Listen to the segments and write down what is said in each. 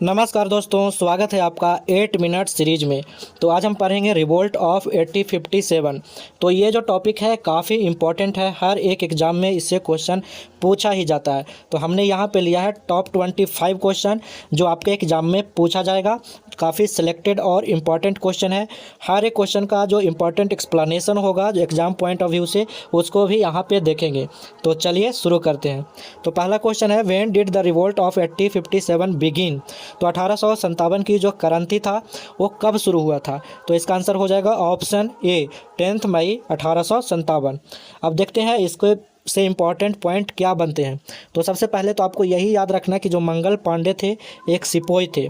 नमस्कार दोस्तों, स्वागत है आपका 8 मिनट सीरीज में। तो आज हम पढ़ेंगे रिवोल्ट ऑफ 1857। तो ये जो टॉपिक है काफ़ी इम्पोर्टेंट है, हर एक एग्ज़ाम में इससे क्वेश्चन पूछा ही जाता है। तो हमने यहाँ पे लिया है टॉप 25 क्वेश्चन जो आपके एग्ज़ाम में पूछा जाएगा। काफ़ी सिलेक्टेड और इम्पॉर्टेंट क्वेश्चन है। हर एक क्वेश्चन का जो इम्पोर्टेंट एक्सप्लेनेशन होगा जो एग्ज़ाम पॉइंट ऑफ व्यू से, उसको भी यहाँ पे देखेंगे। तो चलिए शुरू करते हैं। तो पहला क्वेश्चन है, when did the revolt of 1857 begin. तो 1857 की जो क्रांति था वो कब शुरू हुआ था। तो इसका आंसर हो जाएगा ऑप्शन ए, 10 मई 1857। अब देखते हैं इसको से इम्पॉर्टेंट पॉइंट क्या बनते हैं। तो सबसे पहले तो आपको यही याद रखना कि जो मंगल पांडे थे एक सिपोही थे।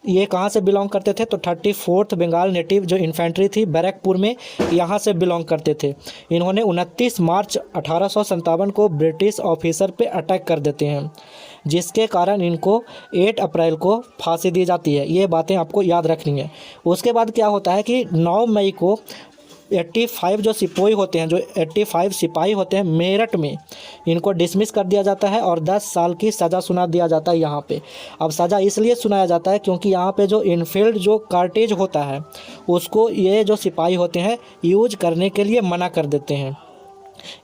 ये कहाँ से बिलोंग करते थे, तो 34th बंगाल नेटिव जो इन्फेंट्री थी बैरकपुर में, यहाँ से बिलोंग करते थे। इन्होंने 29 मार्च 1857 को ब्रिटिश ऑफिसर पे अटैक कर देते हैं, जिसके कारण इनको 8 अप्रैल को फांसी दी जाती है। ये बातें आपको याद रखनी है। उसके बाद क्या होता है कि 9 मई को 85 जो सिपाही होते हैं, जो 85 सिपाही होते हैं मेरठ में, इनको डिसमिस कर दिया जाता है और 10 साल की सज़ा सुना दिया जाता है यहाँ पे। अब सज़ा इसलिए सुनाया जाता है क्योंकि यहाँ पे जो इनफील्ड जो कार्टेज होता है उसको ये जो सिपाही होते हैं यूज करने के लिए मना कर देते हैं।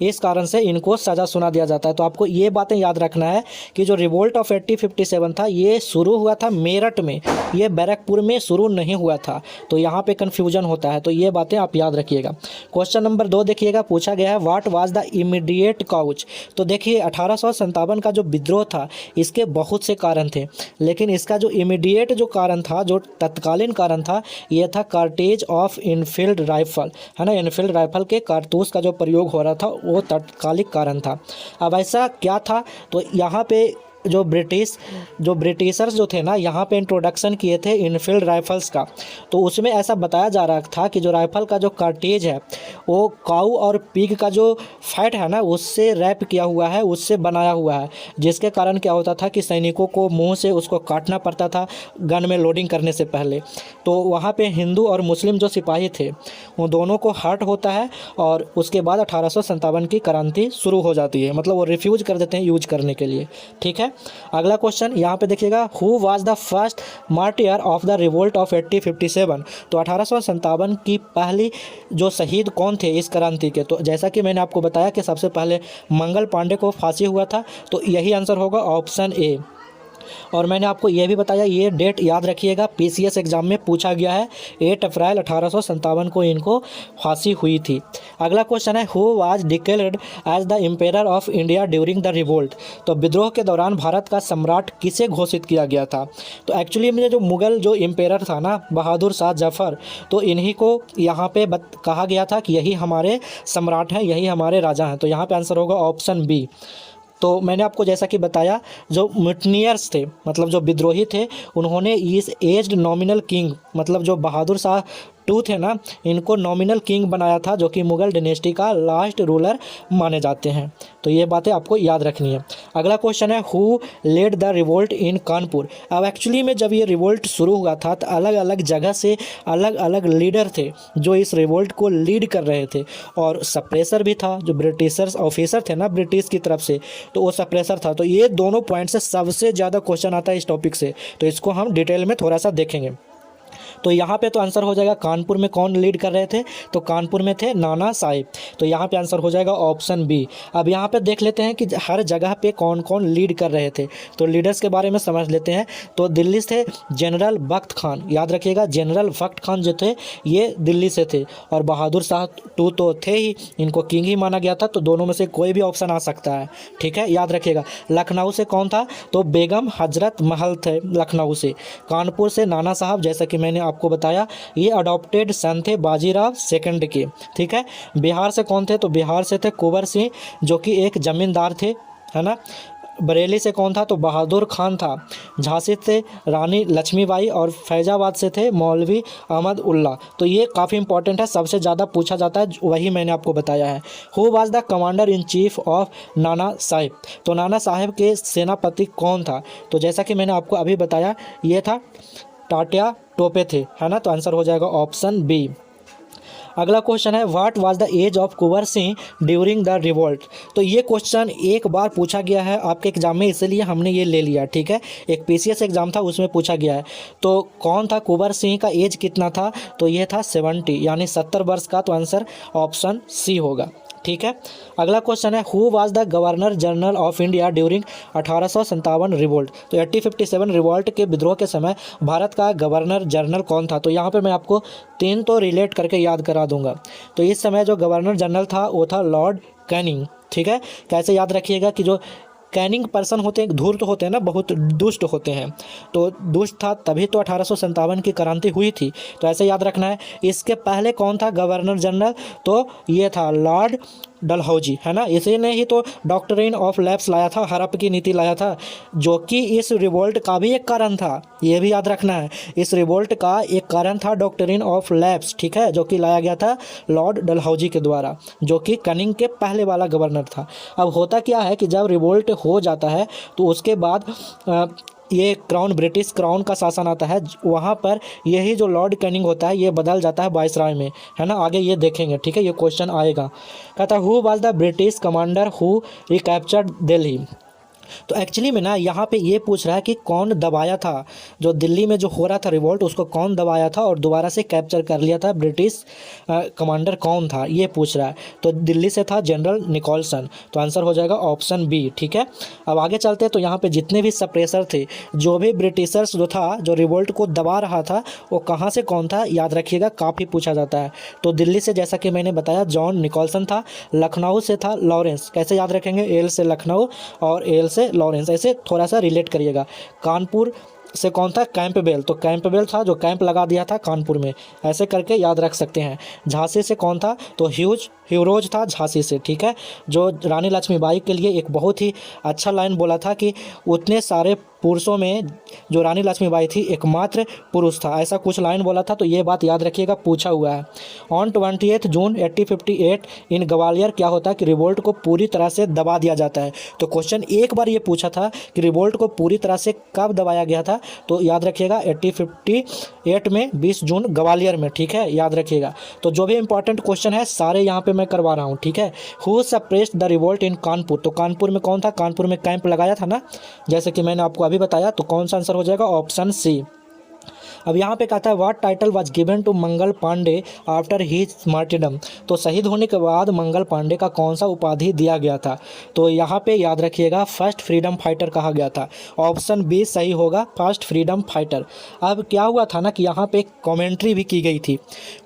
इस कारण से इनको सज़ा सुना दिया जाता है। तो आपको ये बातें याद रखना है कि जो रिवोल्ट ऑफ 1857 था ये शुरू हुआ था मेरठ में, ये बैरकपुर में शुरू नहीं हुआ था। तो यहाँ पे कन्फ्यूजन होता है, तो ये बातें आप याद रखिएगा। क्वेश्चन नंबर 2 देखिएगा, पूछा गया है what was the immediate cause. तो देखिए 1857 का जो विद्रोह था इसके बहुत से कारण थे, लेकिन इसका जो इमीडिएट जो कारण था, जो तत्कालीन कारण था, ये था कार्टेज ऑफ इनफील्ड राइफल, है ना। इनफील्ड राइफल के कारतूस का जो प्रयोग हो रहा था वो तत्कालिक कारण था। अब ऐसा क्या था, तो यहाँ पे जो ब्रिटिशर्स जो थे ना, यहाँ पे इंट्रोडक्शन किए थे इनफील्ड राइफल्स का। तो उसमें ऐसा बताया जा रहा था कि जो राइफल का जो कार्टेज है वो काऊ और पिग का जो फैट है ना उससे रैप किया हुआ है, उससे बनाया हुआ है, जिसके कारण क्या होता था कि सैनिकों को मुंह से उसको काटना पड़ता था गन में लोडिंग करने से पहले। तो वहाँ पे हिंदू और मुस्लिम जो सिपाही थे वो दोनों को हर्ट होता है और उसके बाद 1857 की क्रांति शुरू हो जाती है, मतलब वो रिफ्यूज कर देते हैं यूज करने के लिए। ठीक है, अगला क्वेश्चन यहाँ पे देखिएगा, who was the first martyr of the revolt of 1857। तो 1857 की पहली जो शहीद कौन थे इस क्रांति के। तो जैसा कि मैंने आपको बताया कि सबसे पहले मंगल पांडे को फांसी हुआ था, तो यही आंसर होगा ऑप्शन ए। और मैंने आपको ये भी बताया, ये डेट याद रखिएगा, पीसीएस एग्जाम में पूछा गया है, 8 अप्रैल 1857 को इनको फांसी हुई थी। अगला क्वेश्चन है, who was declared as the emperor of India during the revolt. तो विद्रोह के दौरान भारत का सम्राट किसे घोषित किया गया था। तो एक्चुअली में जो मुगल जो एम्पेरर था ना, बहादुर शाह जफर, तो इन्हीं को यहाँ पे कहा गया था कि यही हमारे सम्राट हैं, यही हमारे राजा हैं। तो यहाँ पे आंसर होगा ऑप्शन बी। तो मैंने आपको जैसा कि बताया, जो म्यूटनियर्स थे, मतलब जो विद्रोही थे, उन्होंने इस एज्ड नॉमिनल किंग, मतलब जो बहादुर शाह 2 थे ना, इनको नॉमिनल किंग बनाया था, जो कि मुगल डायनेस्टी का लास्ट रूलर माने जाते हैं। तो ये बातें आपको याद रखनी है। अगला क्वेश्चन है, who led the revolt in Kanpur. अब एक्चुअली में जब ये रिवोल्ट शुरू हुआ था तो अलग अलग जगह से अलग अलग लीडर थे जो इस रिवोल्ट को लीड कर रहे थे, और सप्रेसर भी था, जो ब्रिटिशर्स ऑफिसर थे ना ब्रिटिश की तरफ से, तो वो सप्रेसर था। तो ये दोनों पॉइंट से सबसे ज़्यादा क्वेश्चन आता है इस टॉपिक से, तो इसको हम डिटेल में थोड़ा सा देखेंगे। तो यहाँ पे तो आंसर हो जाएगा, कानपुर में कौन लीड कर रहे थे, तो कानपुर में थे नाना साहिब। तो यहाँ पे आंसर हो जाएगा ऑप्शन बी। अब यहाँ पे देख लेते हैं कि हर जगह पे कौन कौन लीड कर रहे थे, तो लीडर्स के बारे में समझ लेते हैं। तो दिल्ली से जनरल बख्त खान, याद रखिएगा, जनरल बख्त खान जो थे ये दिल्ली से थे, और बहादुर शाह 2 तो थे ही, इनको किंग ही माना गया था, तो दोनों में से कोई भी ऑप्शन आ सकता है। ठीक है, याद रखिएगा। लखनऊ से कौन था, तो बेगम हजरत महल थे लखनऊ से। कानपुर से नाना साहब, जैसा कि मैंने आपको बताया, ये अडॉप्टेड सन थे बाजीराव सेकंड के। ठीक है, बिहार से कौन थे, तो बिहार से थे कुंवर सिंह, जो कि एक जमींदार थे, है ना। बरेली से कौन था, तो बहादुर खान था। झांसी से रानी लक्ष्मीबाई, और फैजाबाद से थे मौलवी अहमद उल्ला। तो ये काफ़ी इंपॉर्टेंट है, सबसे ज़्यादा पूछा जाता है, वही मैंने आपको बताया है। Who was the commander in chief of Nana Sahib. तो नाना साहिब के सेनापति कौन था, तो जैसा कि मैंने आपको अभी बताया, ये था टाटिया टोपे थे, है ना। तो आंसर हो जाएगा ऑप्शन बी। अगला क्वेश्चन है what was the age of Kunwar Singh during the revolt. तो ये क्वेश्चन एक बार पूछा गया है आपके एग्जाम में, इसलिए हमने ये ले लिया, ठीक है। एक पीसीएस एग्जाम था उसमें पूछा गया है। तो कौन था कुंवर सिंह का एज कितना था, तो ये था 70 यानी 70 वर्ष का। तो आंसर ऑप्शन सी होगा, ठीक है। अगला क्वेश्चन है who was the governor general of India during 1857 revolt. तो 1857 रिवोल्ट के विद्रोह के समय भारत का गवर्नर जनरल कौन था। तो यहाँ पे मैं आपको 3 तो रिलेट करके याद करा दूंगा। तो इस समय जो गवर्नर जनरल था वो था लॉर्ड कैनिंग, ठीक है। कैसे याद रखिएगा कि जो कैनिंग पर्सन होते हैं धूर्त होते हैं ना, बहुत दुष्ट होते हैं, तो दुष्ट था तभी तो 1857 की क्रांति हुई थी। तो ऐसे याद रखना है। इसके पहले कौन था गवर्नर जनरल, तो ये था लॉर्ड डलहौजी, है ना। इसी ने ही तो डॉक्ट्रिन ऑफ लैप्स लाया था, हड़प की नीति लाया था, जो कि इस रिवोल्ट का भी एक कारण था। ये भी याद रखना है, इस रिवोल्ट का एक कारण था डॉक्ट्रिन ऑफ लैप्स, ठीक है, जो कि लाया गया था लॉर्ड डलहौजी के द्वारा, जो कि कनिंग के पहले वाला गवर्नर था। अब होता क्या है कि जब रिवोल्ट हो जाता है तो उसके बाद ये क्राउन, ब्रिटिश क्राउन का शासन आता है, वहाँ पर यही जो लॉर्ड कैनिंग होता है ये बदल जाता है वायसराय में, है ना। आगे ये देखेंगे, ठीक है, ये क्वेश्चन आएगा। कहता है who was the British commander who recaptured Delhi. तो एक्चुअली में ना यहाँ पे ये पूछ रहा है कि कौन दबाया था, जो दिल्ली में जो हो रहा था रिवोल्ट उसको कौन दबाया था और दोबारा से कैप्चर कर लिया था, ब्रिटिश कमांडर कौन था, ये पूछ रहा है। तो दिल्ली से था जनरल निकोलसन। तो आंसर हो जाएगा ऑप्शन बी, ठीक है। अब आगे चलते हैं। तो यहाँ पे जितने भी सप्रेसर थे, जो भी ब्रिटिशर्स जो था, जो रिवोल्ट को दबा रहा था, वो कहाँ से कौन था, याद रखिएगा, काफ़ी पूछा जाता है। तो दिल्ली से जैसा कि मैंने बताया जॉन निकोलसन था, लखनऊ से था लॉरेंस। कैसे याद रखेंगे, एल से लखनऊ और एल से लॉरेंस, ऐसे थोड़ा सा रिलेट करिएगा। कानपुर से कौन था, कैंपबेल। तो कैंपबेल था जो कैंप लगा दिया था कानपुर में, ऐसे करके याद रख सकते हैं। झांसी से कौन था, तो ह्यूरोज था झांसी से, ठीक है। जो रानी लक्ष्मीबाई के लिए एक बहुत ही अच्छा लाइन बोला था कि उतने सारे पुरुषों में जो रानी लक्ष्मीबाई थी एकमात्र पुरुष था, ऐसा कुछ लाइन बोला था। तो ये बात याद रखिएगा, पूछा हुआ है। ऑन 28 जून 1858 इन ग्वालियर क्या होता है कि रिवोल्ट को पूरी तरह से दबा दिया जाता है। तो क्वेश्चन एक बार ये पूछा था कि रिवोल्ट को पूरी तरह से कब दबाया गया था, तो याद रखिएगा 1858 में 20 जून ग्वालियर में, ठीक है, याद रखिएगा। तो जो भी इंपॉर्टेंट क्वेश्चन है सारे यहाँ पे मैं करवा रहा हूँ, ठीक है। Who suppressed the revolt in Kanpur. तो कानपुर में कौन था, कानपुर में कैंप लगाया था ना, जैसे कि मैंने आपको अभी बताया। तो कौन सा आंसर हो जाएगा, ऑप्शन सी। अब यहाँ पे कहता है what title was given to Mangal Pandey after his martyrdom. तो शहीद होने के बाद मंगल पांडे का कौन सा उपाधि दिया गया था, तो यहाँ पे याद रखिएगा फर्स्ट फ्रीडम फाइटर कहा गया था। ऑप्शन बी सही होगा, फर्स्ट फ्रीडम फाइटर। अब क्या हुआ था ना कि यहाँ पे कमेंट्री भी की गई थी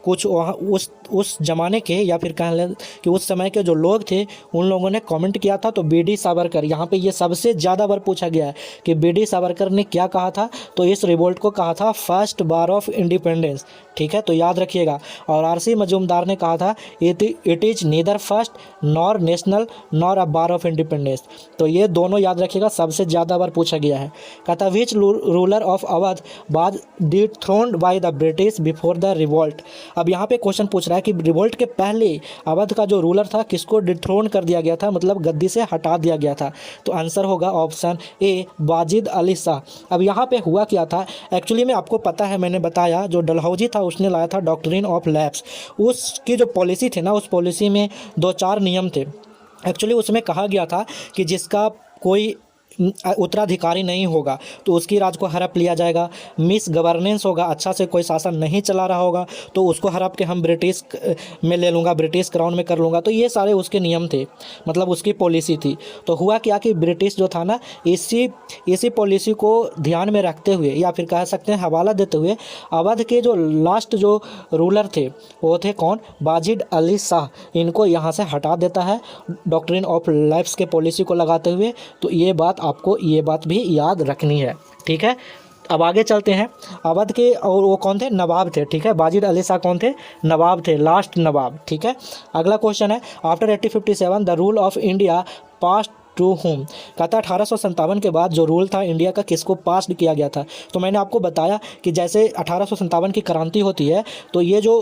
कुछ उस ज़माने के, या फिर कह लें कि उस समय के जो लोग थे उन लोगों ने कमेंट किया था। तो बीडी सावरकर, यहाँ पे ये सबसे ज़्यादा बार पूछा गया है कि बीडी सावरकर ने क्या कहा था, तो इस रिवोल्ट को कहा था फर्स्ट बार ऑफ इंडिपेंडेंस, ठीक है, तो याद रखिएगा। और आरसी मजूमदार ने कहा था it is neither first nor national nor a bar of independence. तो ये दोनों याद रखिएगा, सबसे ज़्यादा बार पूछा गया है। कहता which ruler of Awadh was dethroned by the British before the revolt. अब यहाँ पे क्वेश्चन पूछ रहा है कि रिवोल्ट के पहले अवध का जो रूलर था किसको डिथ्रोन कर दिया गया था, मतलब गद्दी से हटा दिया गया था। तो आंसर होगा ऑप्शन ए वाजिद अली शाह। अब यहाँ पे हुआ क्या था, एक्चुअली में आपको पता है, मैंने बताया जो डलहौजी था उसने लाया था डॉक्ट्रिन ऑफ लैप्स। उसकी जो पॉलिसी थी ना, उस पॉलिसी में 2-4 नियम थे। एक्चुअली उसमें कहा गया था कि जिसका कोई उत्तराधिकारी नहीं होगा तो उसकी राज को हड़प लिया जाएगा। मिस गवर्नेंस होगा, अच्छा से कोई शासन नहीं चला रहा होगा तो उसको हड़प के हम ब्रिटिश में ले लूँगा, ब्रिटिश क्राउन में कर लूँगा। तो ये सारे उसके नियम थे, मतलब उसकी पॉलिसी थी। तो हुआ क्या कि ब्रिटिश जो था ना, इसी पॉलिसी को ध्यान में रखते हुए या फिर कह सकते हैं हवाला देते हुए अवध के जो लास्ट जो रूलर थे वो थे कौन, वाजिद अली शाह। इनको यहाँ से हटा देता है डॉक्ट्रिन ऑफ लैप्स के पॉलिसी को लगाते हुए। तो ये बात आपको ये बात भी याद रखनी है, ठीक है। अब आगे चलते हैं। अवध के और वो कौन थे, नवाब थे, ठीक है। वाजिद अली शाह कौन थे, नवाब थे, लास्ट नवाब, ठीक है। अगला क्वेश्चन है after 1857 the rule of India pass to whom. कहता है 1857 के बाद जो रूल था इंडिया का किसको पास किया गया था। तो मैंने आपको बताया कि जैसे 1857 की क्रांति होती है तो ये जो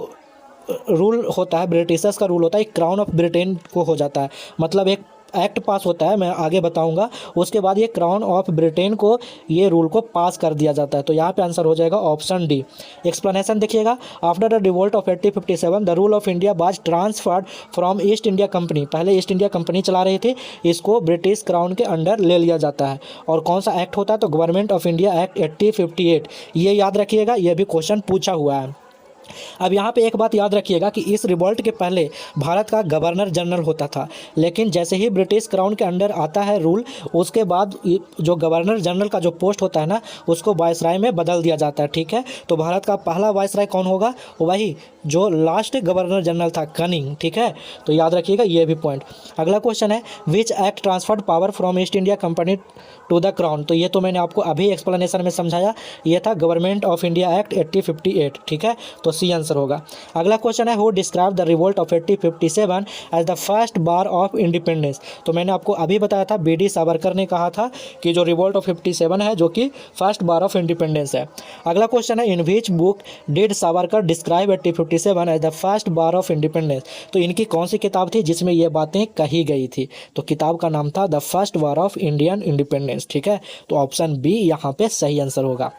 रूल होता है ब्रिटिशर्स का रूल होता है, एक क्राउन ऑफ ब्रिटेन को हो जाता है, मतलब एक एक्ट पास होता है, मैं आगे बताऊंगा, उसके बाद ये क्राउन ऑफ ब्रिटेन को ये रूल को पास कर दिया जाता है। तो यहाँ पे आंसर हो जाएगा ऑप्शन डी। एक्सप्लेनेशन देखिएगा, after the revolt of 1857 the rule of India was transferred from East India company. पहले ईस्ट इंडिया कंपनी चला रही थी, इसको ब्रिटिश क्राउन के अंडर ले लिया जाता है। और कौन सा एक्ट होता है, तो गवर्नमेंट ऑफ इंडिया एक्ट 1858। ये याद रखिएगा, ये भी क्वेश्चन पूछा हुआ है। अब यहाँ पे एक बात याद रखिएगा कि इस रिवोल्ट के पहले भारत का गवर्नर जनरल होता था, लेकिन जैसे ही ब्रिटिश क्राउन के अंडर आता है रूल, उसके बाद जो गवर्नर जनरल का जो पोस्ट होता है ना, उसको वायसराय में बदल दिया जाता है। ठीक है, तो भारत का पहला वायसराय कौन होगा, वही जो लास्ट गवर्नर जनरल था, कनिंग। ठीक है, तो याद रखिएगा ये भी पॉइंट। अगला क्वेश्चन है, which act transferred power from East India Company to the crown. तो ये तो मैंने आपको अभी एक्सप्लेनेशन में समझाया, ये था गवर्नमेंट ऑफ इंडिया एक्ट 1858। ठीक है, तो सी आंसर होगा। अगला क्वेश्चन है, who describe the revolt of 1857 as the first war of independence. तो मैंने आपको अभी बताया था, बी डी सावरकर ने कहा था कि जो रिवोल्ट ऑफ 57 है जो कि फर्स्ट बार ऑफ इंडिपेंडेंस है। अगला क्वेश्चन है, in which book did Savarkar describe 1857 as the first war of independence. तो इनकी कौन सी किताब थी जिसमें ये बातें कही गई थी, तो किताब का नाम था the first war of Indian independence. ठीक है, तो ऑप्शन बी यहाँ पे सही आंसर होगा।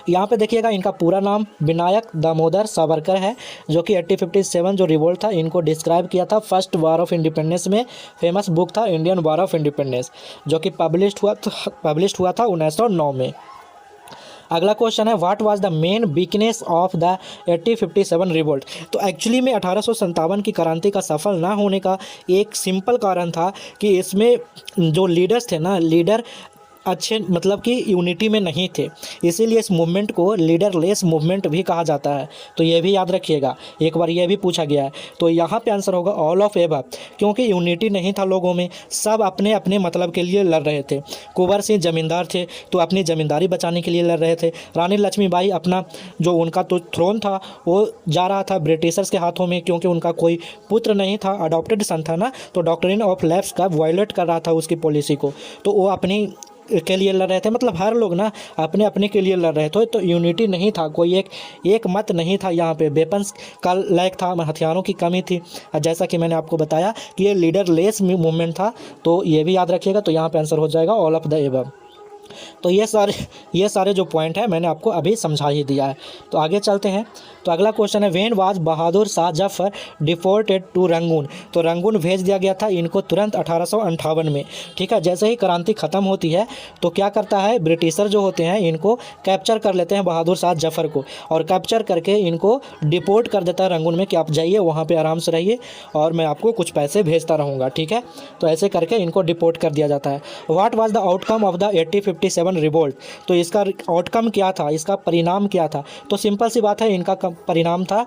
यहाँ पे देखिएगा, इनका पूरा नाम विनायक दामोदर सावरकर है, जो कि 1857 जो रिवोल्ट था इनको डिस्क्राइब किया था फर्स्ट वार ऑफ इंडिपेंडेंस में। फेमस बुक था इंडियन वार ऑफ इंडिपेंडेंस, जो कि पब्लिश हुआ था 1909 में। अगला क्वेश्चन है, what was the main weakness of the 1857 revolt. तो एक्चुअली में 1857 की क्रांति का सफल ना होने का एक सिंपल कारण था कि इसमें जो लीडर्स थे ना, लीडर अच्छे मतलब कि यूनिटी में नहीं थे, इसीलिए इस मूवमेंट को लीडरलेस मूवमेंट भी कहा जाता है। तो ये भी याद रखिएगा, एक बार ये भी पूछा गया है। तो यहाँ पे आंसर होगा ऑल ऑफ एबव, क्योंकि यूनिटी नहीं था लोगों में, सब अपने अपने मतलब के लिए लड़ रहे थे। कुंवर सिंह जमींदार थे तो अपनी ज़मींदारी बचाने के लिए लड़ रहे थे। रानी लक्ष्मीबाई अपना जो उनका तो थ्रोन था वो जा रहा था ब्रिटिशर्स के हाथों में, क्योंकि उनका कोई पुत्र नहीं था, अडॉप्टेड सन था ना, तो डॉक्ट्रिन ऑफ लैप्स का वायलेट कर रहा था उसकी पॉलिसी को, तो वो अपनी के लिए लड़ रहे थे। मतलब हर लोग ना अपने अपने के लिए लड़ रहे थे, तो यूनिटी नहीं था, कोई एक मत नहीं था। यहाँ पे वेपन्स का लैक था, हथियारों की कमी थी, जैसा कि मैंने आपको बताया कि ये लीडरलेस मूवमेंट था। तो ये भी याद रखिएगा, तो यहाँ पे आंसर हो जाएगा ऑल ऑफ द एबव। तो ये सारे जो पॉइंट है मैंने आपको अभी समझा ही दिया है। तो आगे चलते हैं। तो अगला क्वेश्चन है, when was Bahadur Shah Zafar deported to Rangoon. तो रंगून भेज दिया गया था इनको तुरंत 1858 में। ठीक है, जैसे ही क्रांति खत्म होती है तो क्या करता है, ब्रिटिशर जो होते हैं इनको कैप्चर कर लेते हैं बहादुर शाह जफर को, और कैप्चर करके इनको डिपोर्ट कर देता है रंगून में कि आप जाइए वहाँ पर आराम से रहिए और मैं आपको कुछ पैसे भेजता रहूँगा। ठीक है, तो ऐसे करके इनको डिपोर्ट कर दिया जाता है। What was the outcome of the 1857 revolt. तो इसका आउटकम क्या था, इसका परिणाम क्या था। तो सिंपल सी बात है, इनका परिणाम था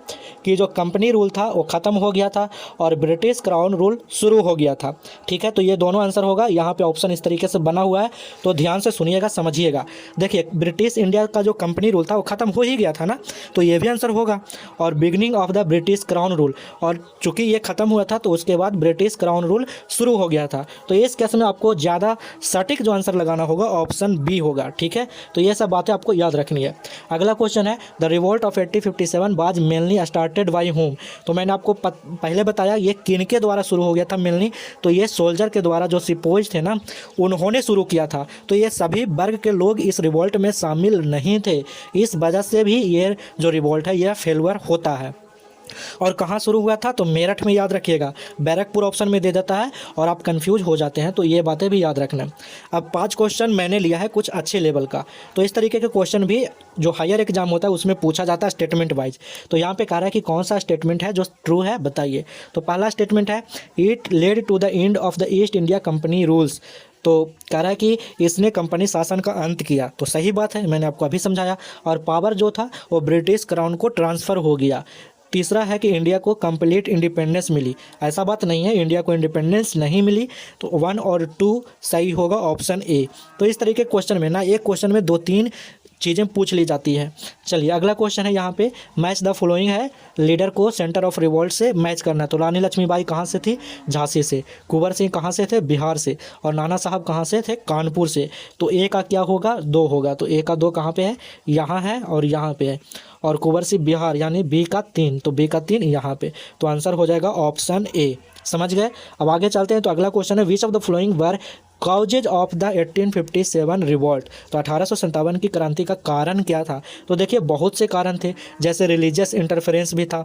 कि जो कंपनी रूल था वो ख़त्म हो गया था और ब्रिटिश क्राउन रूल शुरू हो गया था। ठीक है, तो ये दोनों आंसर होगा। यहाँ पे ऑप्शन इस तरीके से बना हुआ है, तो ध्यान से सुनिएगा, समझिएगा। देखिए, ब्रिटिश इंडिया का जो कंपनी रूल था वो ख़त्म हो ही गया था ना, तो ये भी आंसर होगा। और beginning of the British crown rule, और चूंकि ये ख़त्म हुआ था तो उसके बाद ब्रिटिश क्राउन रूल शुरू हो गया था। तो इस केस में आपको ज़्यादा सटीक जो आंसर लगाना होगा ऑप्शन बी होगा। ठीक है, तो ये सब बातें आपको याद रखनी है। अगला क्वेश्चन है, the revolt of 1857 was mainly started by home. तो मैंने आपको पहले बताया ये किन के द्वारा शुरू हो गया था मेनली, तो ये सोल्जर के द्वारा, जो सिपोज थे ना उन्होंने शुरू किया था। तो ये सभी वर्ग के लोग इस रिवोल्ट में शामिल नहीं थे, इस वजह से भी ये जो रिवोल्ट है यह फेलवर होता है। और कहाँ शुरू हुआ था, तो मेरठ में, याद रखिएगा। बैरकपुर ऑप्शन में दे देता है और आप कंफ्यूज हो जाते हैं, तो ये बातें भी याद रखना। अब 5 क्वेश्चन मैंने लिया है कुछ अच्छे लेवल का, तो इस तरीके के क्वेश्चन भी जो हायर एग्जाम होता है उसमें पूछा जाता है स्टेटमेंट वाइज। तो यहाँ पे कह रहा है कि कौन सा स्टेटमेंट है जो ट्रू है, बताइए। तो पहला स्टेटमेंट है, it led to the end of the East India Company rules. तो कह रहा है कि इसने कंपनी शासन का अंत किया, तो सही बात है, मैंने आपको अभी समझाया। और पावर जो था वो ब्रिटिश क्राउन को ट्रांसफ़र हो गया। तीसरा है कि इंडिया को कंप्लीट इंडिपेंडेंस मिली, ऐसा बात नहीं है, इंडिया को इंडिपेंडेंस नहीं मिली। तो 1 और 2 सही होगा, ऑप्शन ए। तो इस तरीके क्वेश्चन में ना एक क्वेश्चन में 2-3 चीज़ें पूछ ली जाती है। चलिए अगला क्वेश्चन है, यहाँ पे मैच द फॉलोइंग है, लीडर को सेंटर ऑफ रिवोल्ट से मैच करना है। तो रानी लक्ष्मीबाई कहाँ से थी, झांसी से। कुंवर सिंह कहाँ से थे, बिहार से। और नाना साहब कहाँ से थे, कानपुर से। तो ए का क्या होगा, 2 होगा। तो ए का 2 कहाँ पे है, यहाँ है और यहाँ पे है। और कुंवर सिंह बिहार यानी बी का 3, तो बी का 3 यहाँ पे। तो आंसर हो जाएगा ऑप्शन ए। समझ गए। अब आगे चलते हैं। तो अगला क्वेश्चन है, which of the flowing were causes of the 1857 revolt. तो 1857 की क्रांति का कारण क्या था। तो देखिए बहुत से कारण थे, जैसे रिलीजियस इंटरफेरेंस भी था।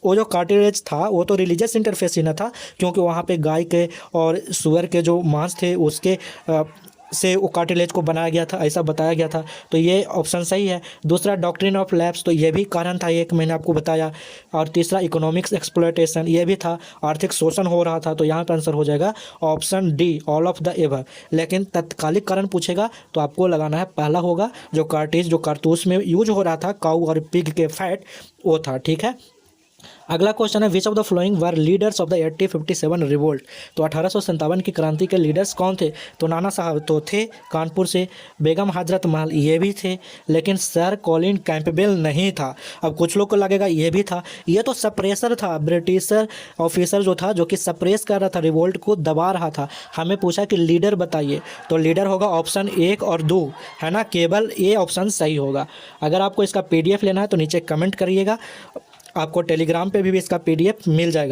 वो जो कार्टिलेज था वो तो रिलीजियस इंटरफेरेंस ही ना था, क्योंकि वहाँ पे गाय के और सुअर के जो मांस थे उसके से वो कार्टिलेज को बनाया गया था, ऐसा बताया गया था। तो ये ऑप्शन सही है। दूसरा डॉक्ट्रिन ऑफ लैप्स, तो ये भी कारण था, एक मैंने आपको बताया। और तीसरा इकोनॉमिक्स एक्सप्लॉयटेशन, ये भी था, आर्थिक शोषण हो रहा था। तो यहाँ पर आंसर हो जाएगा option D, all of the above. लेकिन तत्कालिक कारण पूछेगा तो आपको लगाना है पहला होगा, जो कार्टेज जो कारतूस में यूज हो रहा था काऊ और पिग के फैट, वो था। ठीक है। अगला क्वेश्चन है, which of the flowing were leaders of the 1857 revolt. तो 1857 की क्रांति के लीडर्स कौन थे। तो नाना साहब तो थे कानपुर से, बेगम हजरत महल ये भी थे, लेकिन सर कॉलिन कैंपबेल नहीं था। अब कुछ लोग को लगेगा ये भी था, ये तो सप्रेसर था, ब्रिटिशर ऑफिसर जो था, जो कि सप्रेस कर रहा था, रिवोल्ट को दबा रहा था। हमें पूछा कि लीडर बताइए, तो लीडर होगा ऑप्शन 1 और 2, है ना, केवल ये ऑप्शन सही होगा। अगर आपको इसका PDF लेना है तो नीचे कमेंट करिएगा, आपको टेलीग्राम पे भी इसका PDF मिल जाएगा।